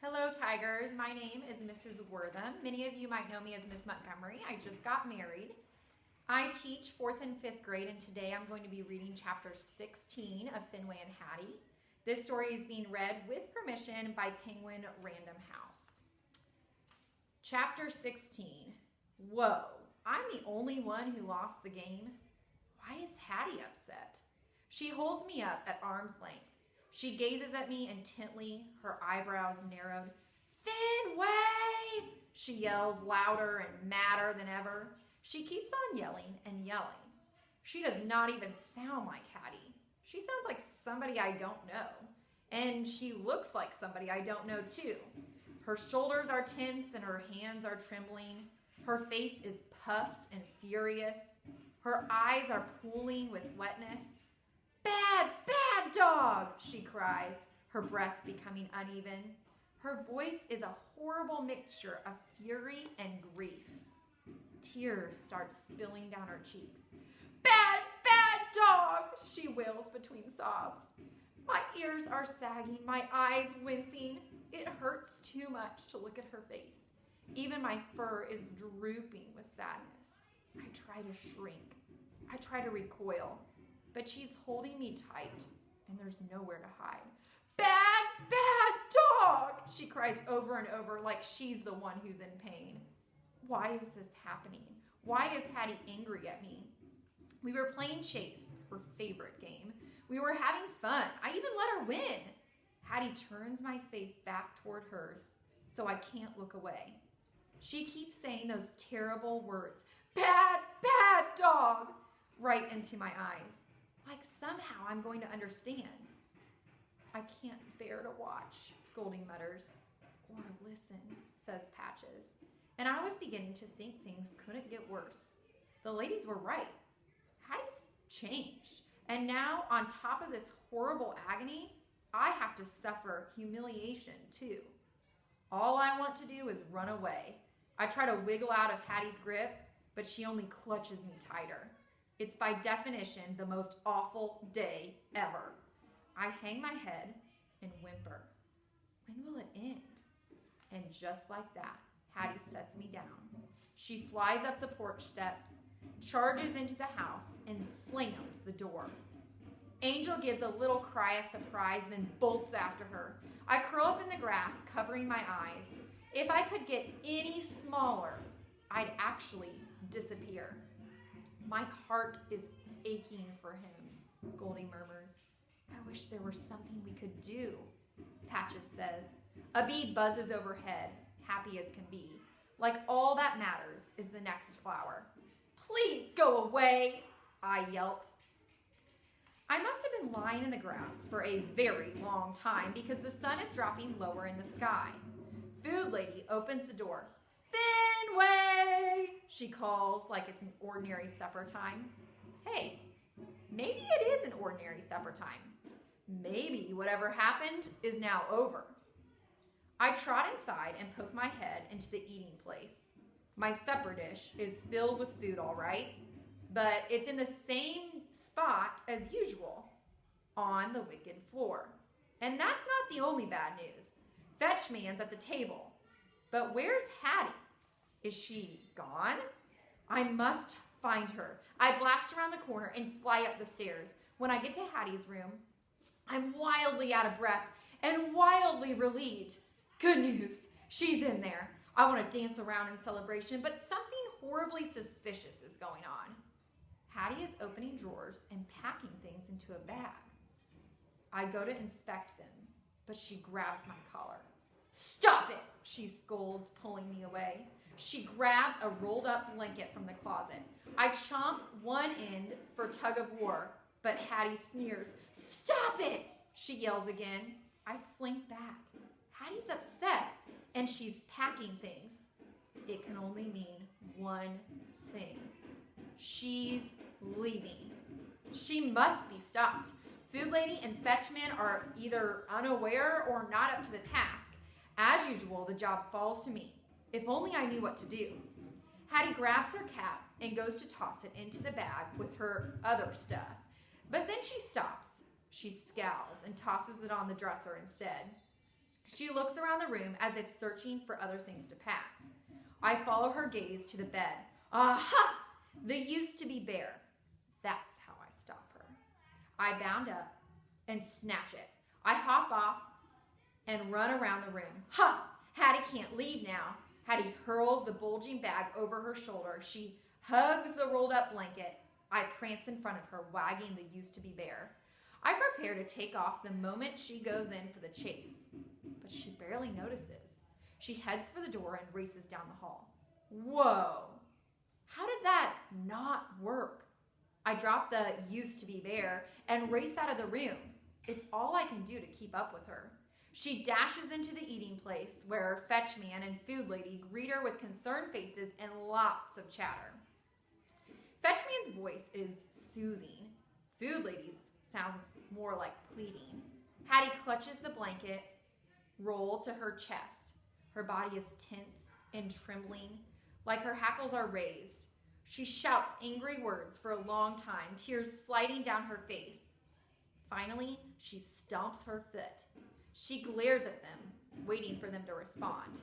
Hello, Tigers. My name is Mrs. Wortham. Many of you might know me as Miss Montgomery. I just got married. I teach 4th and 5th grade, and today I'm going to be reading chapter 16 of Fenway and Hattie. This story is being read with permission by Penguin Random House. Chapter 16. Whoa, I'm the only one who lost the game. Why is Hattie upset? She holds me up at arm's length. She gazes at me intently, her eyebrows narrowed. Fenway! She yells louder and madder than ever. She keeps on yelling and yelling. She does not even sound like Hattie. She sounds like somebody I don't know. And she looks like somebody I don't know too. Her shoulders are tense and her hands are trembling. Her face is puffed and furious. Her eyes are pooling with wetness. Bad, bad dog, she cries, her breath becoming uneven. Her voice is a horrible mixture of fury and grief. Tears start spilling down her cheeks. Bad, bad dog, she wails between sobs. My ears are sagging, my eyes wincing. It hurts too much to look at her face. Even my fur is drooping with sadness. I try to shrink. I try to recoil. But she's holding me tight, and there's nowhere to hide. Bad, bad dog, she cries over and over like she's the one who's in pain. Why is this happening? Why is Hattie angry at me? We were playing chase, her favorite game. We were having fun. I even let her win. Hattie turns my face back toward hers, so I can't look away. She keeps saying those terrible words, bad, bad dog, right into my eyes. Like somehow I'm going to understand. I can't bear to watch, Goldie mutters. Or listen, says Patches. And I was beginning to think things couldn't get worse. The ladies were right. Hattie's changed. And now, on top of this horrible agony, I have to suffer humiliation too. All I want to do is run away. I try to wiggle out of Hattie's grip, but she only clutches me tighter. It's by definition the most awful day ever. I hang my head and whimper. When will it end? And just like that, Hattie sets me down. She flies up the porch steps, charges into the house, and slams the door. Angel gives a little cry of surprise, then bolts after her. I curl up in the grass, covering my eyes. If I could get any smaller, I'd actually disappear. My heart is aching for him, Goldie murmurs. I wish there were something we could do, Patches says. A bee buzzes overhead, happy as can be. Like all that matters is the next flower. Please go away, I yelp. I must have been lying in the grass for a very long time because the sun is dropping lower in the sky. Food lady opens the door. Fenway, she calls like it's an ordinary supper time. Hey, maybe it is an ordinary supper time. Maybe whatever happened is now over. I trot inside and poke my head into the eating place. My supper dish is filled with food, all right, but it's in the same spot as usual, on the wicked floor. And that's not the only bad news. Fetch man's at the table. But where's Hattie? Is she gone? I must find her. I blast around the corner and fly up the stairs. When I get to Hattie's room, I'm wildly out of breath and wildly relieved. Good news, she's in there. I want to dance around in celebration, but something horribly suspicious is going on. Hattie is opening drawers and packing things into a bag. I go to inspect them, but she grabs my collar. Stop it, she scolds, pulling me away. She grabs a rolled up blanket from the closet. I chomp one end for tug of war, but Hattie sneers. Stop it, she yells again. I slink back. Hattie's upset, and she's packing things. It can only mean one thing. She's leaving. She must be stopped. Food lady and fetchman are either unaware or not up to the task. As usual, the job falls to me. If only I knew what to do. Hattie grabs her cap and goes to toss it into the bag with her other stuff. But then she stops. She scowls and tosses it on the dresser instead. She looks around the room as if searching for other things to pack. I follow her gaze to the bed. Aha! The used-to-be bear. That's how I stop her. I bound up and snatch it. I hop off and run around the room. Ha! Hattie can't leave now. Hattie hurls the bulging bag over her shoulder. She hugs the rolled-up blanket. I prance in front of her, wagging the used-to-be bear. I prepare to take off the moment she goes in for the chase, but she barely notices. She heads for the door and races down the hall. Whoa! How did that not work? I drop the used-to-be bear and race out of the room. It's all I can do to keep up with her. She dashes into the eating place where Fetch Man and Food Lady greet her with concerned faces and lots of chatter. Fetch Man's voice is soothing. Food Lady's sounds more like pleading. Hattie clutches the blanket roll to her chest. Her body is tense and trembling, like her hackles are raised. She shouts angry words for a long time, tears sliding down her face. Finally, she stomps her foot. She glares at them, waiting for them to respond.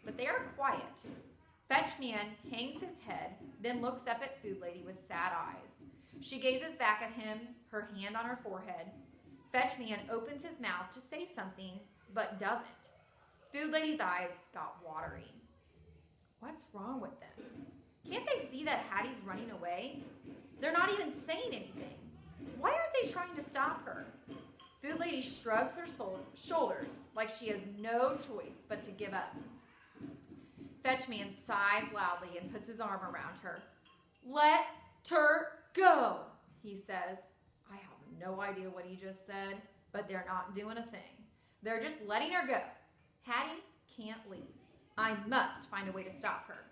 But they are quiet. Fetch Man hangs his head, then looks up at Food Lady with sad eyes. She gazes back at him, her hand on her forehead. Fetch Man opens his mouth to say something, but doesn't. Food Lady's eyes got watery. What's wrong with them? Can't they see that Hattie's running away? They're not even saying anything. Why aren't they trying to stop her? Food Lady shrugs her shoulders like she has no choice but to give up. Fetch Man sighs loudly and puts his arm around her. Let her go, he says. I have no idea what he just said, but they're not doing a thing. They're just letting her go. Hattie can't leave. I must find a way to stop her.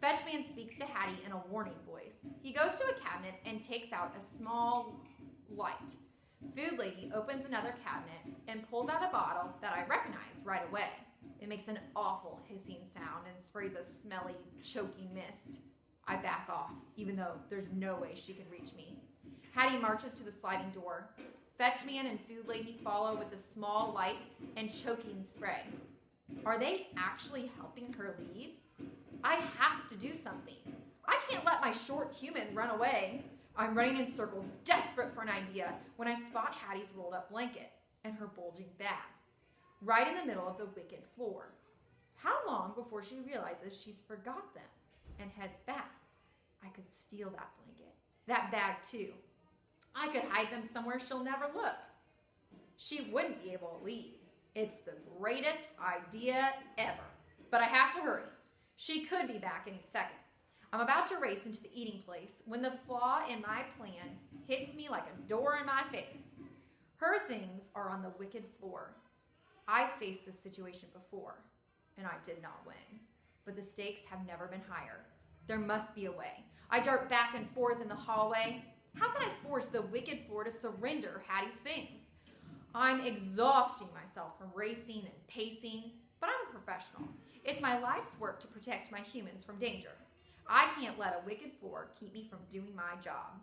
Fetch Man speaks to Hattie in a warning voice. He goes to a cabinet and takes out a small light. Food Lady opens another cabinet and pulls out a bottle that I recognize right away. It makes an awful hissing sound and sprays a smelly, choking mist. I back off, even though there's no way she can reach me. Hattie marches to the sliding door. Fetch Man and Food Lady follow with a small light and choking spray. Are they actually helping her leave? I have to do something. I can't let my short human run away. I'm running in circles, desperate for an idea, when I spot Hattie's rolled-up blanket and her bulging bag, right in the middle of the wicked floor. How long before she realizes she's forgot them and heads back? I could steal that blanket, that bag too. I could hide them somewhere she'll never look. She wouldn't be able to leave. It's the greatest idea ever. But I have to hurry. She could be back any second. I'm about to race into the eating place when the flaw in my plan hits me like a door in my face. Her things are on the wicked floor. I faced this situation before, and I did not win. But the stakes have never been higher. There must be a way. I dart back and forth in the hallway. How can I force the wicked floor to surrender Hattie's things? I'm exhausting myself from racing and pacing, but I'm a professional. It's my life's work to protect my humans from danger. I can't let a wicked floor keep me from doing my job.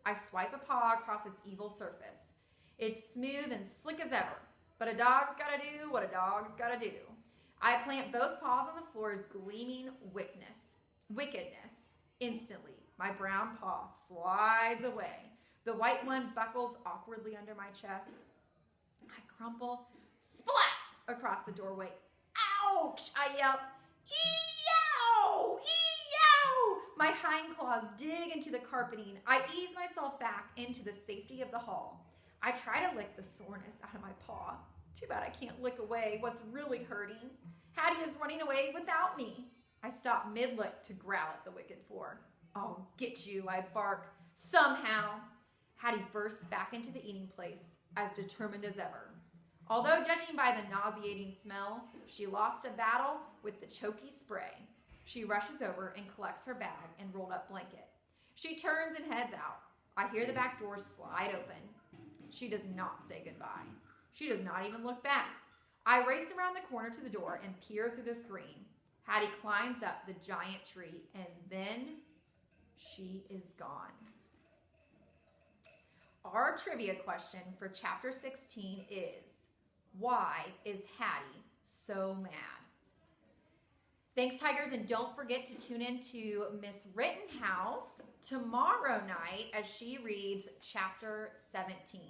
I swipe a paw across its evil surface. It's smooth and slick as ever, but a dog's gotta do what a dog's gotta do. I plant both paws on the floor's gleaming wickedness. Instantly, my brown paw slides away. The white one buckles awkwardly under my chest. I crumple, splat, across the doorway. Ouch! I yelp, ee-yow! Ee-yow! My hind claws dig into the carpeting. I ease myself back into the safety of the hall. I try to lick the soreness out of my paw. Too bad I can't lick away what's really hurting. Hattie is running away without me. I stop mid-lick to growl at the wicked floor. I'll get you, I bark. Somehow. Hattie bursts back into the eating place, as determined as ever. Although judging by the nauseating smell, she lost a battle with the choky spray. She rushes over and collects her bag and rolled up blanket. She turns and heads out. I hear the back door slide open. She does not say goodbye. She does not even look back. I race around the corner to the door and peer through the screen. Hattie climbs up the giant tree, and then she is gone. Our trivia question for chapter 16 is, Why is Hattie so mad? Thanks, Tigers, and don't forget to tune in to Miss Rittenhouse tomorrow night as she reads chapter 17.